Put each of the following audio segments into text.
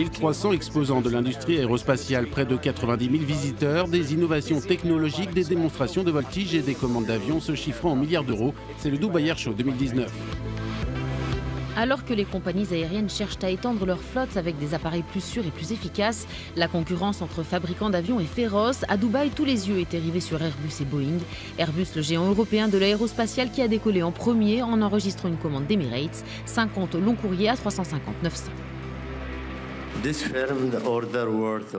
1300 exposants de l'industrie aérospatiale, près de 90 000 visiteurs, des innovations technologiques, des démonstrations de voltige et des commandes d'avions se chiffrant en milliards d'euros. C'est le Dubai Air Show 2019. Alors que les compagnies aériennes cherchent à étendre leur flotte avec des appareils plus sûrs et plus efficaces, la concurrence entre fabricants d'avions est féroce. À Dubaï, tous les yeux étaient rivés sur Airbus et Boeing. Airbus, le géant européen de l'aérospatiale qui a décollé en premier en enregistrant une commande d'Emirates, 50 long courriers à 350-900.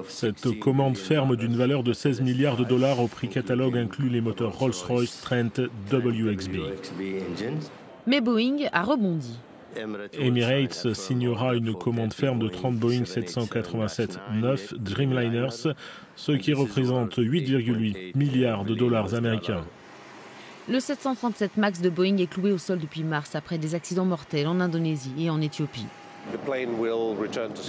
Cette commande ferme d'une valeur de 16 milliards de dollars au prix catalogue inclut les moteurs Rolls-Royce Trent WXB. Mais Boeing a rebondi. Emirates signera une commande ferme de 30 Boeing 787-9 Dreamliners, ce qui représente 8,8 milliards de dollars américains. Le 737 MAX de Boeing est cloué au sol depuis mars après des accidents mortels en Indonésie et en Éthiopie.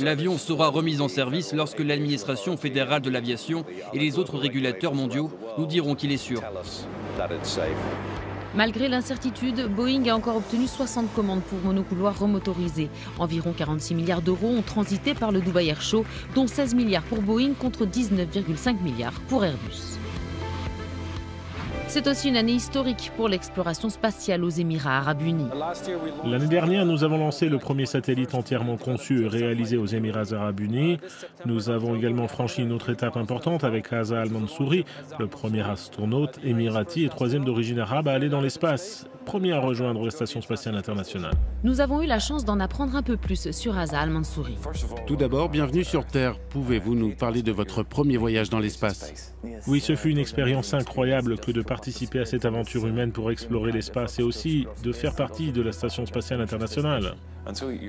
L'avion sera remis en service lorsque l'administration fédérale de l'aviation et les autres régulateurs mondiaux nous diront qu'il est sûr. Malgré l'incertitude, Boeing a encore obtenu 60 commandes pour monocouloirs remotorisés. Environ 46 milliards d'euros ont transité par le Dubai Air Show, dont 16 milliards pour Boeing contre 19,5 milliards pour Airbus. C'est aussi une année historique pour l'exploration spatiale aux Émirats arabes unis. L'année dernière, nous avons lancé le premier satellite entièrement conçu et réalisé aux Émirats arabes unis. Nous avons également franchi une autre étape importante avec Asa Al-Mansouri, le premier astronaute émirati et troisième d'origine arabe à aller dans l'espace, premier à rejoindre la Station spatiale internationale. Nous avons eu la chance d'en apprendre un peu plus sur Asa Al-Mansouri. Tout d'abord, bienvenue sur Terre. Pouvez-vous nous parler de votre premier voyage dans l'espace ? Oui, ce fut une expérience incroyable que de participer à cette aventure humaine pour explorer l'espace et aussi de faire partie de la Station spatiale internationale.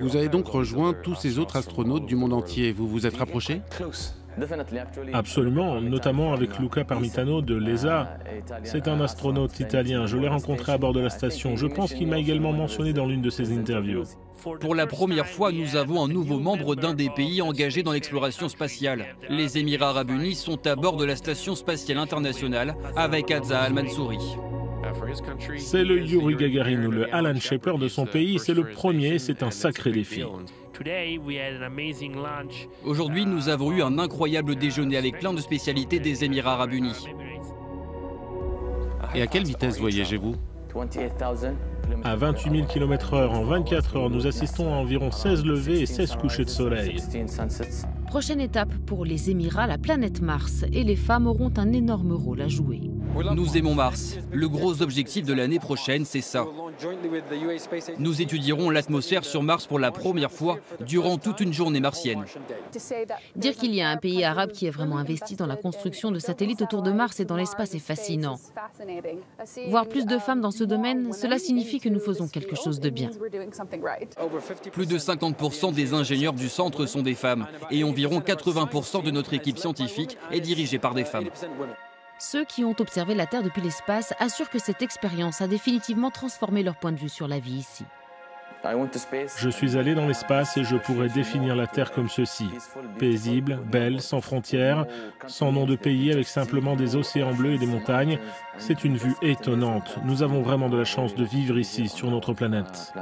Vous avez donc rejoint tous ces autres astronautes du monde entier. Vous vous êtes rapprochés ? Absolument, notamment avec Luca Parmitano de l'ESA. C'est un astronaute italien. Je l'ai rencontré à bord de la station. Je pense qu'il m'a également mentionné dans l'une de ses interviews. Pour la première fois, nous avons un nouveau membre d'un des pays engagés dans l'exploration spatiale. Les Émirats arabes unis sont à bord de la Station spatiale internationale avec Asa Al-Mansouri. C'est le Yuri Gagarin ou le Alan Shepard de son pays. C'est le premier, c'est un sacré défi. Aujourd'hui, nous avons eu un incroyable déjeuner avec plein de spécialités des Émirats arabes unis. Et à quelle vitesse voyagez-vous ? À 28 000 km/h en 24 heures, nous assistons à environ 16 levées et 16 couchers de soleil. Prochaine étape pour les Émirats, la planète Mars. Et les femmes auront un énorme rôle à jouer. Nous aimons Mars. Le gros objectif de l'année prochaine, c'est ça. Nous étudierons l'atmosphère sur Mars pour la première fois durant toute une journée martienne. Dire qu'il y a un pays arabe qui est vraiment investi dans la construction de satellites autour de Mars et dans l'espace est fascinant. Voir plus de femmes dans ce domaine, cela signifie que nous faisons quelque chose de bien. Plus de 50% des ingénieurs du centre sont des femmes et environ 80% de notre équipe scientifique est dirigée par des femmes. Ceux qui ont observé la Terre depuis l'espace assurent que cette expérience a définitivement transformé leur point de vue sur la vie ici. Je suis allé dans l'espace et je pourrais définir la Terre comme ceci. Paisible, belle, sans frontières, sans nom de pays, avec simplement des océans bleus et des montagnes. C'est une vue étonnante. Nous avons vraiment de la chance de vivre ici, sur notre planète.